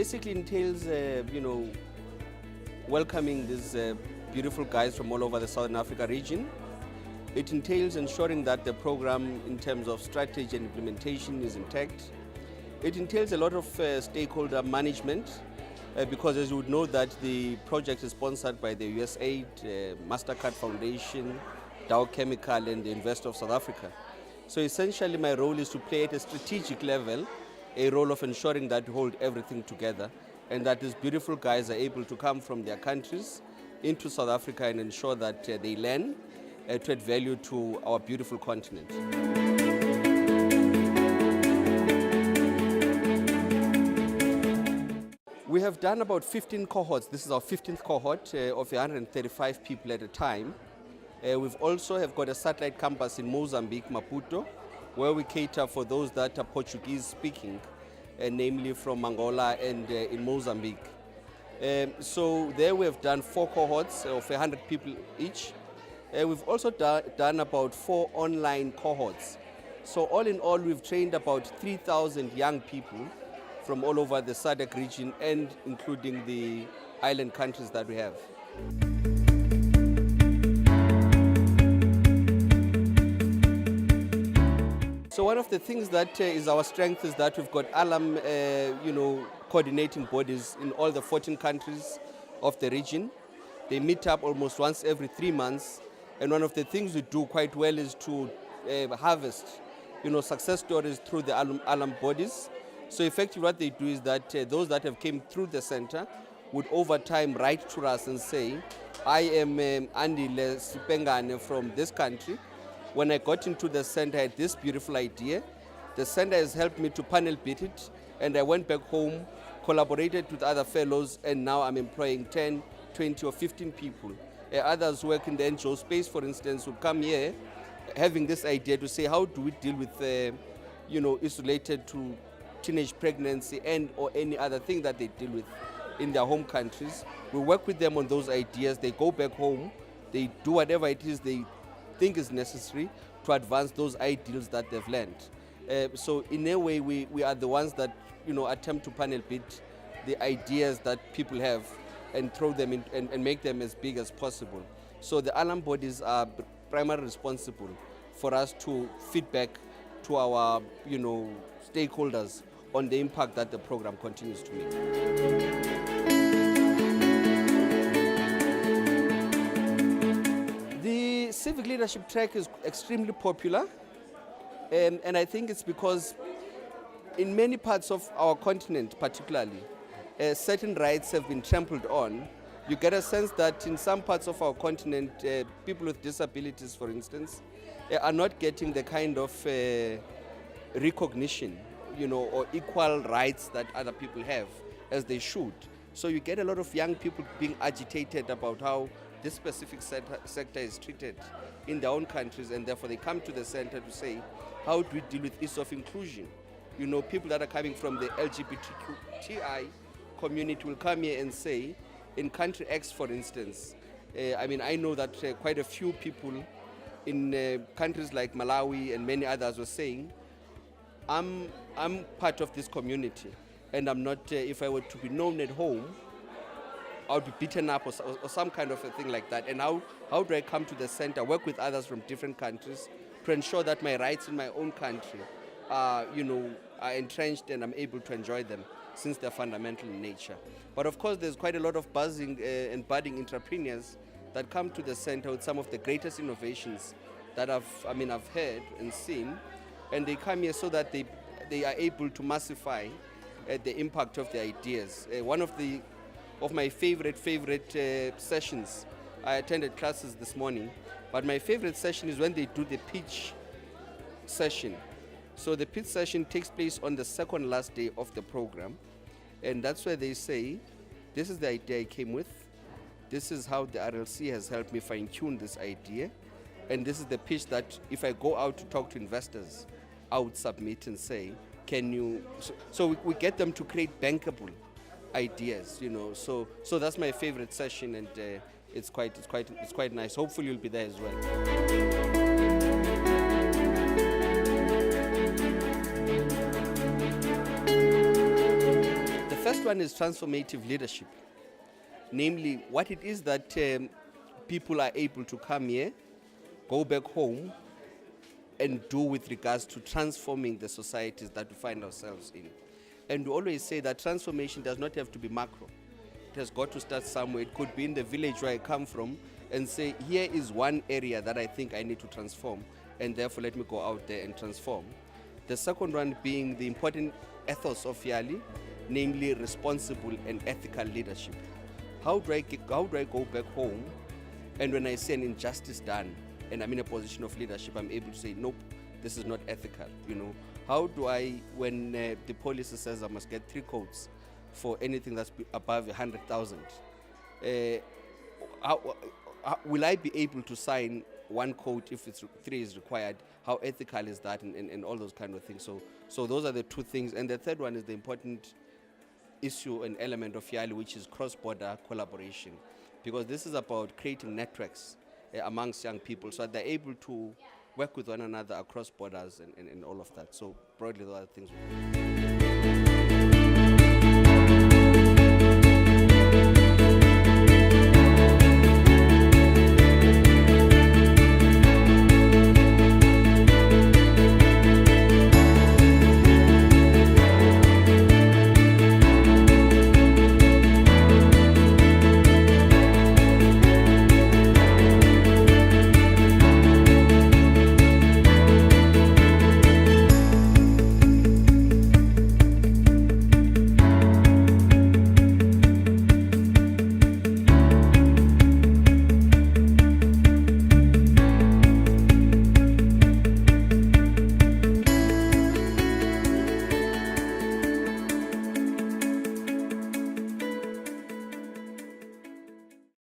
basically entails, welcoming these beautiful guys from all over the Southern Africa region. It entails ensuring that the program in terms of strategy and implementation is intact. It entails a lot of stakeholder management because as you would know that the project is sponsored by the USAID, MasterCard Foundation, Dow Chemical and the University of South Africa. So essentially my role is to play at a strategic level a role of ensuring that we hold everything together and that these beautiful guys are able to come from their countries into South Africa and ensure that they learn to add value to our beautiful continent. We have done about 15 cohorts. This is our 15th cohort of 135 people at a time. We've also have got a satellite campus in Mozambique, Maputo, where we cater for those that are Portuguese speaking, namely from Angola and in Mozambique. So there we have done 4 cohorts of 100 people each. We've also done about 4 online cohorts. So all in all, we've trained about 3,000 young people from all over the SADC region and including the island countries that we have. So one of the things that is our strength is that we've got alum, coordinating bodies in all the 14 countries of the region. They meet up almost once every 3 months. And one of the things we do quite well is to harvest, success stories through the alum bodies. So effectively what they do is that those that have came through the center would over time write to us and say, I am Andile Sipengane from this country. When I got into the center, I had this beautiful idea. The center has helped me to panel beat it, and I went back home, collaborated with other fellows, and now I'm employing 10, 20 or 15 people. Others who work in the NGO space, for instance, will come here having this idea to say, how do we deal with, issues related to teenage pregnancy and or any other thing that they deal with in their home countries. We work with them on those ideas. They go back home, they do whatever it is they think is necessary to advance those ideals that they've learned. So in a way, we are the ones that attempt to panel beat the ideas that people have and throw them in and make them as big as possible. So the alum bodies are primarily responsible for us to feedback to our stakeholders on the impact that the program continues to make. The civic leadership track is extremely popular, and I think it's because in many parts of our continent particularly, certain rights have been trampled on. You get a sense that in some parts of our continent, people with disabilities, for instance, are not getting the kind of recognition, or equal rights that other people have as they should. So you get a lot of young people being agitated about how this specific sector is treated in their own countries, and therefore they come to the center to say, how do we deal with issues of inclusion? People that are coming from the LGBTQI community will come here and say, in country X, for instance, I know that quite a few people in countries like Malawi and many others were saying, I'm part of this community, and I'm not, if I were to be known at home, I would be beaten up or some kind of a thing like that. And how do I come to the center, work with others from different countries to ensure that my rights in my own country are entrenched and I'm able to enjoy them since they're fundamental in nature. But of course, there's quite a lot of buzzing and budding entrepreneurs that come to the center with some of the greatest innovations that I've heard and seen. And they come here so that they are able to massify the impact of their ideas. One of my favorite sessions, I attended classes this morning, but my favorite session is when they do the pitch session. So the pitch session takes place on the second last day of the program, and that's where they say, this is the idea I came with, this is how the RLC has helped me fine-tune this idea, and this is the pitch that if I go out to talk to investors, I would submit and say, can you, so we get them to create bankable ideas, so that's my favorite session, and it's quite nice. Hopefully you'll be there as well. first one is transformative leadership, namely what it is that people are able to come here, go back home, and do with regards to transforming the societies that we find ourselves in. And we always say that transformation does not have to be macro. It has got to start somewhere. It could be in the village where I come from and say, here is one area that I think I need to transform, and therefore let me go out there and transform. The second one being the important ethos of YALI, namely responsible and ethical leadership. How do I go back home, and when I see an injustice done and I'm in a position of leadership, I'm able to say, nope, this is not ethical, you know. How do I, when the policy says I must get 3 coats for anything that's above 100,000, will I be able to sign 1 coat if 3 is required? How ethical is that, and all those kind of things. So those are the 2 things. And the third one is the important issue and element of YALI, which is cross-border collaboration, because this is about creating networks amongst young people so that they're able to work with one another across borders and all of that. So broadly, those are things.